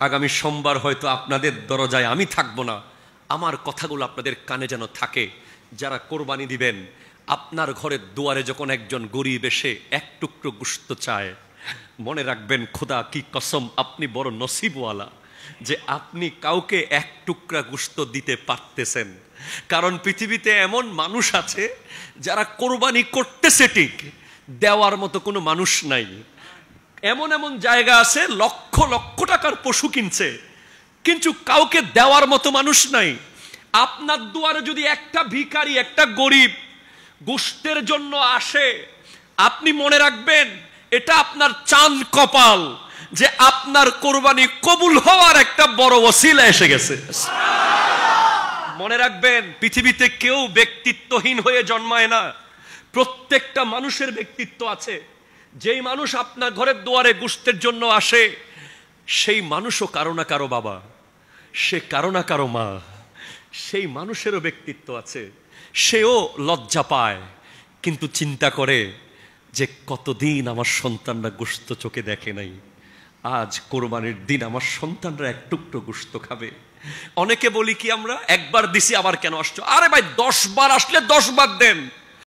আগামী সোমবার হয়তো আপনাদের দরজায় আমি থাকবো না, আমার কথাগুলো আপনাদের কানে যেন থাকে। যারা কোরবানি দিবেন, আপনার ঘরের দুয়ারে যখন একজন গরিব এসে এক টুকরো গোশত চায়, মনে রাখবেন খোদা কি কসম, আপনি বড় নসিবওয়ালা যে আপনি কাউকে এক টুকরা গোশত দিতে পারতেছেন। কারণ পৃথিবীতে এমন মানুষ আছে যারা কোরবানি করতেছে ঠিক, দেওয়ার মতো কোনো মানুষ নাই। এমন এমন জায়গা আছে লক্ষ লক্ষ টাকার পশু কিনছে, কিন্তু কাউকে দেওয়ার মতো মানুষ নাই। আপনার দুয়ারে যদি একটা ভিখারি, একটা গরিব গোশতের জন্য আসে, আপনি মনে রাখবেন এটা আপনার চাঁদ কপাল যে আপনার কোরবানি কবুল হওয়ার একটা বড় ওসিলা এসে গেছে। মনে রাখবেন পৃথিবীতে কেউ ব্যক্তিত্বহীন হয়ে জন্মায় না, প্রত্যেকটা মানুষের ব্যক্তিত্ব আছে। যেই মানুষ আপনার ঘরের দুয়ারে গোশতের জন্য আসে, সেই মানুষও কারো না কারো বাবা, সে কারো না কারো মা, সেই মানুষেরও ব্যক্তিত্ব আছে। সেও লজ্জা পায়, কিন্তু চিন্তা করে যে কতদিন আমার সন্তানরা গোশত চোখে দেখে নাই, আজ কোরবানির দিন আমার সন্তানরা এক টুকরো গোশত খাবে। অনেকে বলি কি আমরা একবার দিছি আবার কেন আসছো? আরে ভাই 10 বার আসলে 10 বার দেন।